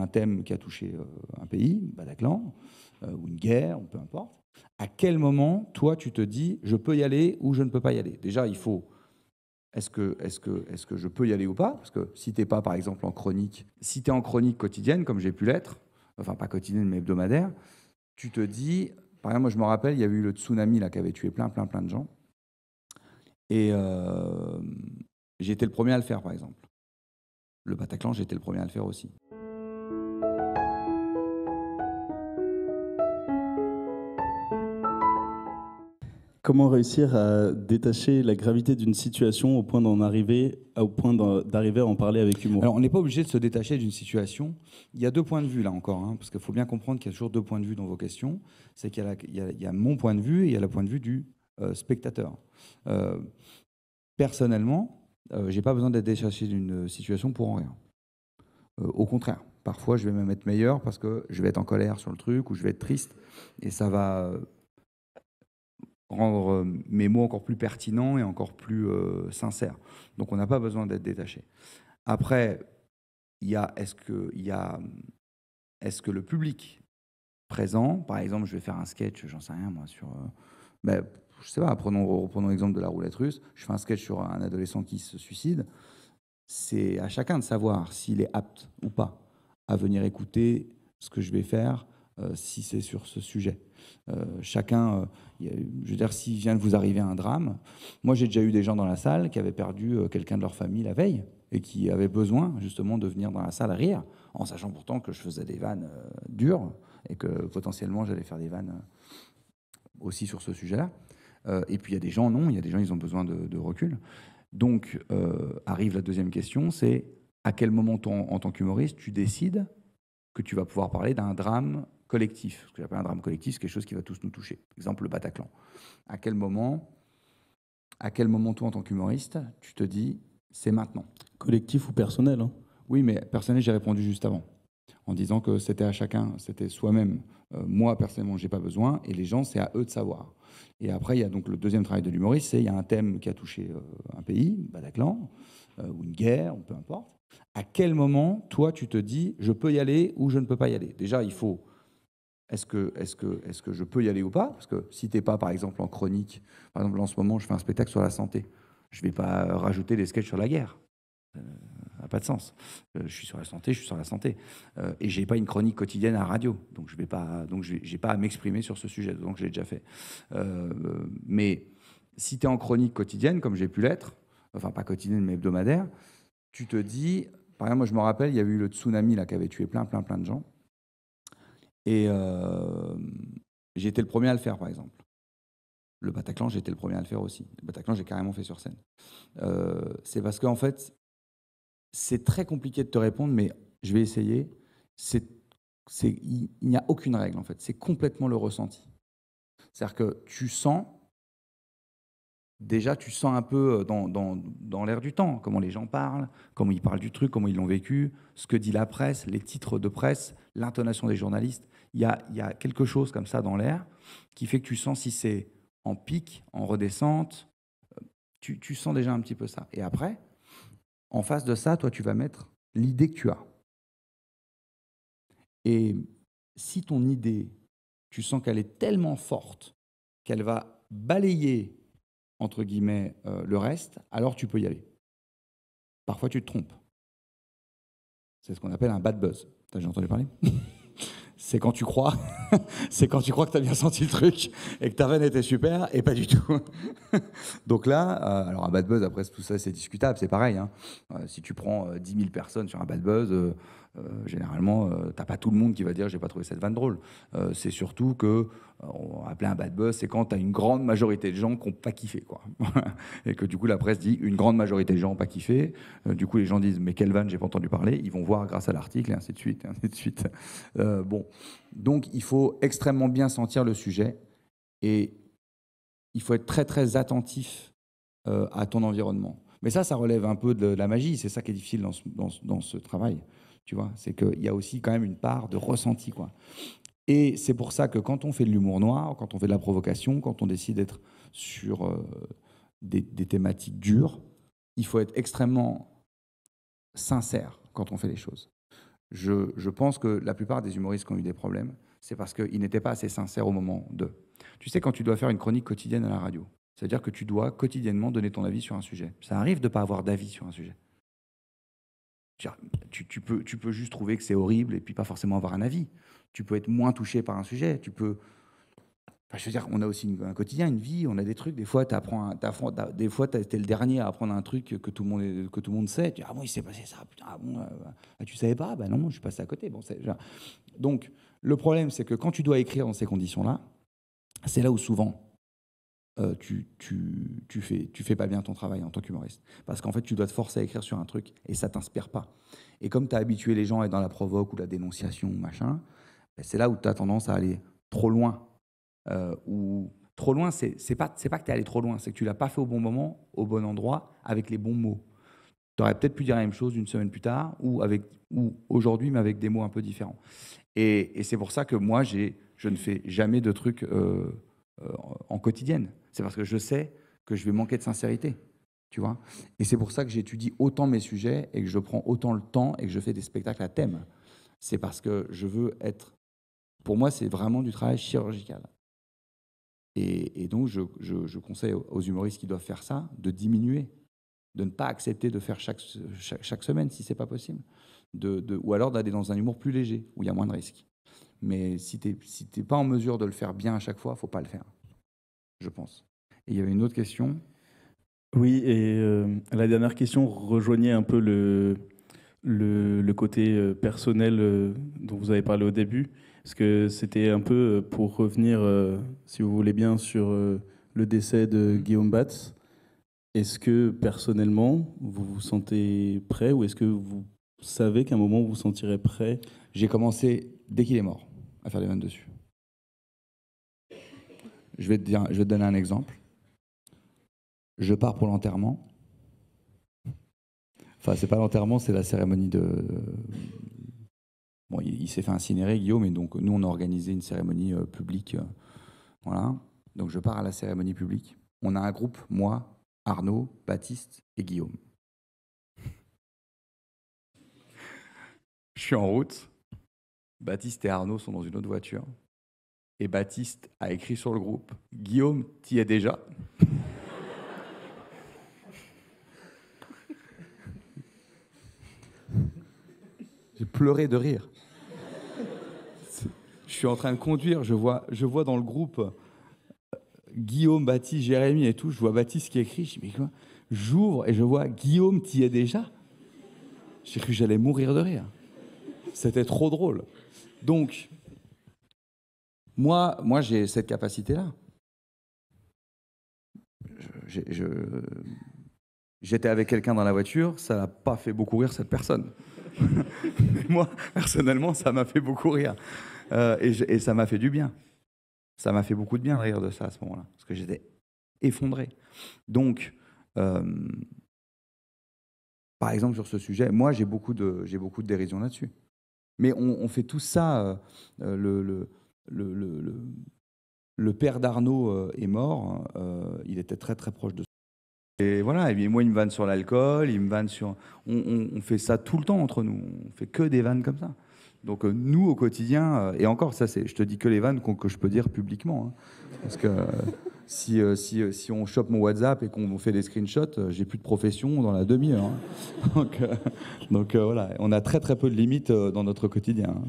un thème qui a touché un pays, Bataclan, ou une guerre, ou peu importe, à quel moment, toi, tu te dis, je peux y aller ou je ne peux pas y aller? Déjà, il faut, est-ce que je peux y aller ou pas? Parce que si tu n'es pas, par exemple, en chronique, si tu es en chronique quotidienne, comme j'ai pu l'être, enfin pas quotidienne, mais hebdomadaire, tu te dis, par exemple, moi je me rappelle, il y a eu le tsunami là, qui avait tué plein de gens. Et j'ai été le premier à le faire, par exemple. Le Bataclan, j'ai été le premier à le faire aussi. Comment réussir à détacher la gravité d'une situation au point d'arriver à en parler avec humour? Alors, on n'est pas obligé de se détacher d'une situation. Il y a deux points de vue, là encore, hein, parce qu'il faut bien comprendre qu'il y a toujours deux points de vue dans vos questions. C'est qu'il y a, il y a mon point de vue et il y a le point de vue du spectateur. Euh, Personnellement, j'ai pas besoin d'être détaché d'une situation pour en rien. Au contraire, parfois, je vais même être meilleur parce que je vais être en colère sur le truc ou je vais être triste et ça va rendre mes mots encore plus pertinents et encore plus sincères. Donc, on n'a pas besoin d'être détaché. Après, il y a est-ce que le public présent, par exemple, je vais faire un sketch, j'en sais rien moi, sur, je sais pas, reprenons l'exemple de la roulette russe. Je fais un sketch sur un adolescent qui se suicide. C'est à chacun de savoir s'il est apte ou pas à venir écouter ce que je vais faire si c'est sur ce sujet. Je veux dire, s'il vient de vous arriver un drame, moi j'ai déjà eu des gens dans la salle qui avaient perdu quelqu'un de leur famille la veille et qui avaient besoin justement de venir dans la salle rire, en sachant pourtant que je faisais des vannes dures et que potentiellement j'allais faire des vannes aussi sur ce sujet-là. Et puis il y a des gens, non, il y a des gens, ils ont besoin de recul. Donc, arrive la deuxième question, c'est à quel moment, en tant qu'humoriste, tu décides que tu vas pouvoir parler d'un drame collectif. Ce que j'appelle un drame collectif, c'est quelque chose qui va tous nous toucher. Par exemple, le Bataclan. À quel moment, toi, en tant qu'humoriste, tu te dis, c'est maintenant? Collectif ou personnel, hein? Oui, mais personnellement, j'ai répondu juste avant, en disant que c'était à chacun, c'était soi-même. Moi, personnellement, j'ai pas besoin, et les gens, c'est à eux de savoir. Et après, il y a donc le deuxième travail de l'humoriste, c'est il y a un thème qui a touché un pays, Bataclan, ou une guerre, ou peu importe. À quel moment, toi, tu te dis, je peux y aller ou je ne peux pas y aller? Déjà, il faut, est-ce que je peux y aller ou pas? Parce que si t'es pas, par exemple, en chronique, par exemple, en ce moment, je fais un spectacle sur la santé. Je vais pas rajouter des sketchs sur la guerre. Ça n'a pas de sens. Je suis sur la santé, je suis sur la santé. Et j'ai pas une chronique quotidienne à la radio. Donc je vais pas, donc j'ai pas à m'exprimer sur ce sujet. Donc je l'ai déjà fait. Mais si tu es en chronique quotidienne, comme j'ai pu l'être, enfin pas quotidienne mais hebdomadaire, tu te dis, par exemple, moi je me rappelle, il y a eu le tsunami là, qui avait tué plein de gens. Et j'ai été le premier à le faire, par exemple. Le Bataclan, j'ai été le premier à le faire aussi. Le Bataclan, j'ai carrément fait sur scène. C'est parce qu'en fait, c'est très compliqué de te répondre, mais je vais essayer. Il n'y a aucune règle, en fait. C'est complètement le ressenti. C'est-à-dire que tu sens un peu dans l'air du temps, comment les gens parlent, comment ils parlent du truc, comment ils l'ont vécu, ce que dit la presse, les titres de presse, l'intonation des journalistes. Il y a quelque chose comme ça dans l'air qui fait que tu sens si c'est en pic, en redescente. Tu sens déjà un petit peu ça. Et après, en face de ça, toi, tu vas mettre l'idée que tu as. Et si ton idée, tu sens qu'elle est tellement forte qu'elle va balayer, entre guillemets, le reste, alors tu peux y aller. Parfois, tu te trompes. C'est ce qu'on appelle un bad buzz. T'as déjà entendu parler? C'est quand tu crois, c'est quand tu crois que tu as bien senti le truc et que ta vanne était super et pas du tout. Donc là, alors un bad buzz, après tout ça c'est discutable, c'est pareil. Hein. Si tu prends 10 000 personnes sur un bad buzz, généralement, t'as pas tout le monde qui va dire j'ai pas trouvé cette vanne drôle. C'est surtout que, on va appeler un bad buzz, c'est quand t'as une grande majorité de gens qui n'ont pas kiffé. Quoi. Et que du coup la presse dit une grande majorité de gens n'ont pas kiffé. Du coup les gens disent mais quelle vanne, j'ai pas entendu parler. Ils vont voir grâce à l'article et ainsi de suite. Et ainsi de suite. Bon. Donc il faut extrêmement bien sentir le sujet et il faut être très très attentif à ton environnement. Mais ça relève un peu de la magie. C'est ça qui est difficile dans ce travail. Tu vois, c'est qu'il y a aussi quand même une part de ressenti, quoi. Et c'est pour ça que quand on fait de l'humour noir, quand on fait de la provocation, quand on décide d'être sur des thématiques dures, il faut être extrêmement sincère quand on fait les choses. Je pense que la plupart des humoristes qui ont eu des problèmes, c'est parce qu'ils n'étaient pas assez sincères au moment de. Tu sais, quand tu dois faire une chronique quotidienne à la radio, c'est-à-dire que tu dois quotidiennement donner ton avis sur un sujet. Ça arrive de ne pas avoir d'avis sur un sujet. Tu peux juste trouver que c'est horrible et puis pas forcément avoir un avis. Tu peux être moins touché par un sujet. Tu peux. Enfin, je veux dire, on a aussi un quotidien, une vie, on a des trucs. Des fois, des fois, t'es le dernier à apprendre un truc que tout le monde sait. Tu dis, ah bon, il s'est passé ça. Putain, ah bon, tu savais pas? Ben non, je suis passé à côté. Bon, donc, le problème, c'est que quand tu dois écrire dans ces conditions-là, c'est là où souvent tu fais pas bien ton travail en tant qu'humoriste. Parce qu'en fait, tu dois te forcer à écrire sur un truc et ça t'inspire pas. Et comme tu as habitué les gens à être dans la provoque ou la dénonciation, machin, ben c'est là où tu as tendance à aller trop loin. Ou trop loin, c'est pas que tu es allé trop loin, c'est que tu l'as pas fait au bon moment, au bon endroit, avec les bons mots. Tu aurais peut-être pu dire la même chose une semaine plus tard, ou aujourd'hui, mais avec des mots un peu différents. Et c'est pour ça que moi, je ne fais jamais de trucs en quotidienne. C'est parce que je sais que je vais manquer de sincérité, tu vois. Et c'est pour ça que j'étudie autant mes sujets et que je prends autant le temps et que je fais des spectacles à thème. C'est parce que je veux être... Pour moi, c'est vraiment du travail chirurgical. Et donc, je conseille aux humoristes qui doivent faire ça de diminuer, de ne pas accepter de faire chaque semaine si c'est pas possible, ou alors d'aller dans un humour plus léger, où il y a moins de risques. Mais si t'es pas en mesure de le faire bien à chaque fois, faut pas le faire, je pense. Et il y avait une autre question. Oui, et la dernière question rejoignait un peu le côté personnel dont vous avez parlé au début, parce que c'était un peu pour revenir, si vous voulez bien, sur le décès de Guillaume Batz. Est-ce que personnellement, vous vous sentez prêt, ou est-ce que vous savez qu'à un moment vous vous sentirez prêt? J'ai commencé, dès qu'il est mort, à faire des vannes dessus. Je vais te donner un exemple. Je pars pour l'enterrement. Enfin, c'est pas l'enterrement, c'est la cérémonie de... Bon, il s'est fait incinérer, Guillaume, et donc nous, on a organisé une cérémonie publique. Voilà. Donc je pars à la cérémonie publique. On a un groupe, moi, Arnaud, Baptiste et Guillaume. Je suis en route. Baptiste et Arnaud sont dans une autre voiture. Et Baptiste a écrit sur le groupe « Guillaume, t'y es déjà ?» J'ai pleuré de rire. Je suis en train de conduire, je vois dans le groupe Guillaume, Baptiste, Jérémy et tout. Je vois Baptiste qui écrit. Je dis, mais quoi? J'ouvre et je vois Guillaume, t'y es déjà? J'ai cru que j'allais mourir de rire. C'était trop drôle. Donc, moi j'ai cette capacité-là. J'étais avec quelqu'un dans la voiture, ça n'a pas fait beaucoup rire cette personne. Moi, personnellement, ça m'a fait beaucoup rire. Et ça m'a fait du bien. Ça m'a fait beaucoup de bien de rire de ça à ce moment-là, parce que j'étais effondré. Donc, par exemple, sur ce sujet, moi, j'ai beaucoup de dérision là-dessus. Mais on fait tout ça. Le père d'Arnaud est mort. Il était très, très proche de ça. Et voilà, et moi, il me vanne sur l'alcool, il me vanne sur... On fait ça tout le temps entre nous. On fait que des vannes comme ça. Donc nous, au quotidien, et encore, ça, je te dis que les vannes que je peux dire publiquement. Hein, parce que si on chope mon WhatsApp et qu'on fait des screenshots, j'ai plus de profession dans la demi-heure. Hein. Donc voilà, on a très très peu de limites dans notre quotidien. Hein.